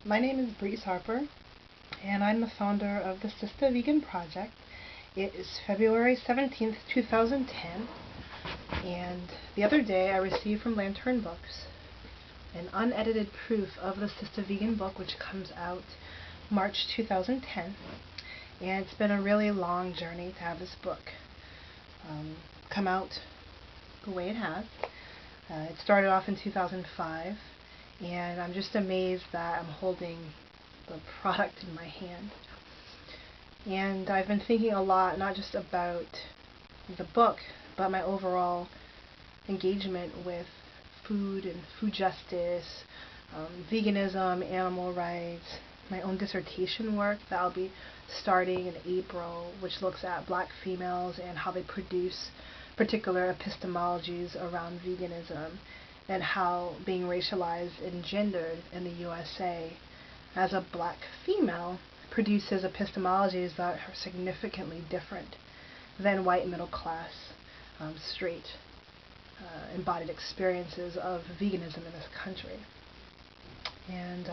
My name is Harper, and I'm the founder of the Sistah Vegan project. It is February 17th, 2010, and the other day I received from Lantern Books an unedited proof of the Sistah Vegan book, which comes out March 2010, and it's been a really long journey to have this book come out the way it has. It started off in 2005, and I'm just amazed that I'm holding the product in my hand. And I've been thinking a lot, not just about the book, but my overall engagement with food and food justice, veganism, animal rights, my own dissertation work that I'll be starting in April, which looks at black females and how they produce particular epistemologies around veganism, and how being racialized and gendered in the USA as a black female produces epistemologies that are significantly different than white middle class, straight, embodied experiences of veganism in this country. And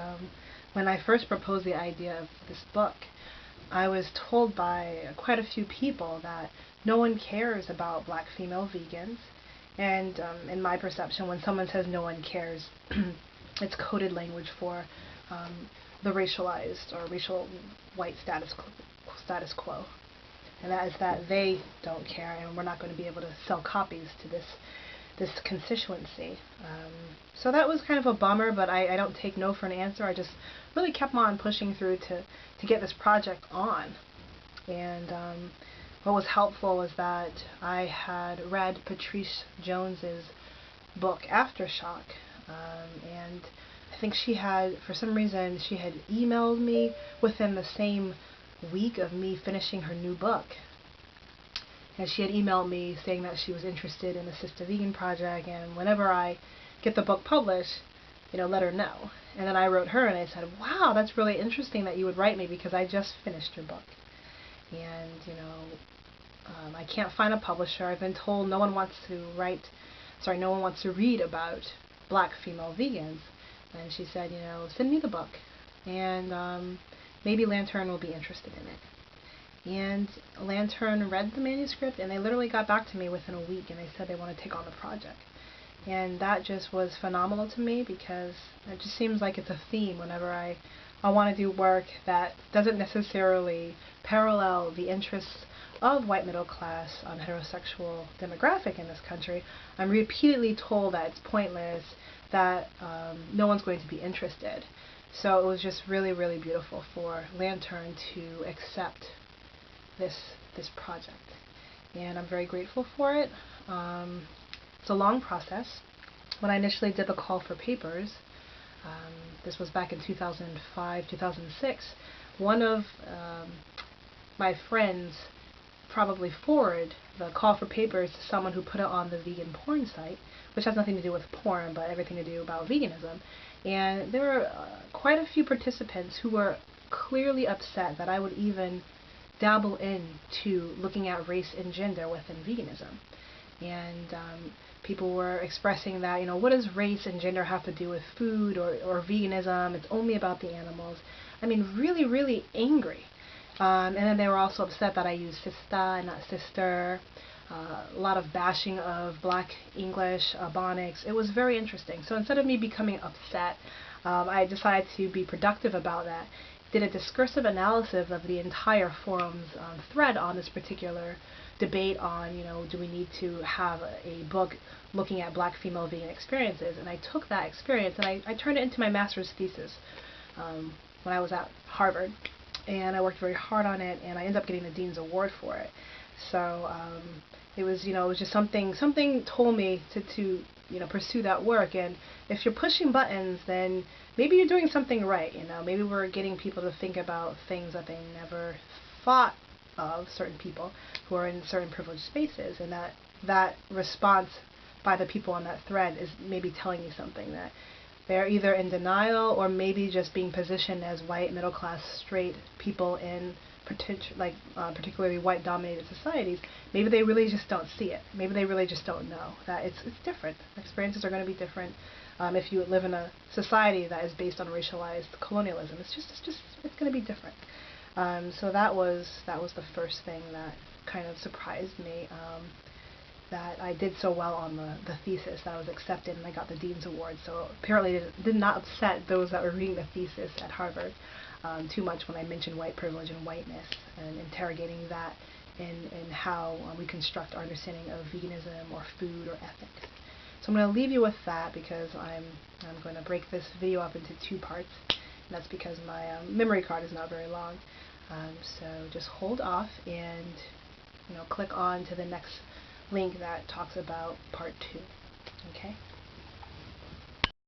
when I first proposed the idea of this book, I was told by quite a few people that no one cares about black female vegans. And in my perception, when someone says no one cares, it's coded language for the racialized or racial white status quo. And that is that they don't care, and we're not going to be able to sell copies to this constituency. So that was kind of a bummer, but I don't take no for an answer. I just really kept on pushing through to get this project on. And what was helpful was that I had read Patrice Jones's book Aftershock, and I think she had, for some reason, she had emailed me within the same week of me finishing her new book. And she had emailed me saying that she was interested in the Sistah Vegan project, and whenever I get the book published, let her know. And then I wrote her and I said, wow, that's really interesting that you would write me, because I just finished your book. And, I can't find a publisher. I've been told no one wants to read about black female vegans. And she said, send me the book, and maybe Lantern will be interested in it. And Lantern read the manuscript, and they literally got back to me within a week, and they said they want to take on the project. And that just was phenomenal to me, because it just seems like it's a theme whenever I want to do work that doesn't necessarily parallel the interests of white middle class heterosexual demographic in this country. I'm repeatedly told that it's pointless, that no one's going to be interested. So it was just really, really beautiful for Lantern to accept this project, and I'm very grateful for it. It's a long process. When I initially did the call for papers, this was back in 2005, 2006, one of my friends probably forwarded the call for papers to someone who put it on the vegan porn site, which has nothing to do with porn, but everything to do about veganism. And there were quite a few participants who were clearly upset that I would even dabble into looking at race and gender within veganism. And people were expressing that, what does race and gender have to do with food or veganism? It's only about the animals. I mean, really, really angry. And then they were also upset that I used Sistah and not sister. A lot of bashing of black English, Ebonics. It was very interesting. So instead of me becoming upset, I decided to be productive about that. Did a discursive analysis of the entire forum's thread on this particular debate on, do we need to have a book looking at black female vegan experiences? And I took that experience and I turned it into my master's thesis when I was at Harvard. And I worked very hard on it, and I ended up getting the Dean's Award for it. So it was, it was just something told me to pursue that work. And if you're pushing buttons, then maybe you're doing something right. Maybe we're getting people to think about things that they never thought of, certain people who are in certain privileged spaces, and that response by the people on that thread is maybe telling you something, that they're either in denial or maybe just being positioned as white, middle-class, straight people in particularly white-dominated societies, maybe they really just don't see it. Maybe they really just don't know that it's different. Experiences are going to be different. If you live in a society that is based on racialized colonialism, it's going to be different. So that was the first thing that kind of surprised me. That I did so well on the thesis, that I was accepted and I got the Dean's Award. So apparently it did not upset those that were reading the thesis at Harvard too much when I mentioned white privilege and whiteness and interrogating that in how we construct our understanding of veganism or food or ethics. So I'm going to leave you with that because I'm going to break this video up into 2 parts. And that's because my memory card is not very long. So just hold off and click on to the next link that talks about part 2. Okay?